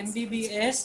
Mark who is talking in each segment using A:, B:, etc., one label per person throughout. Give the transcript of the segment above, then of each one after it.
A: MBBS.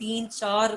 A: 3-4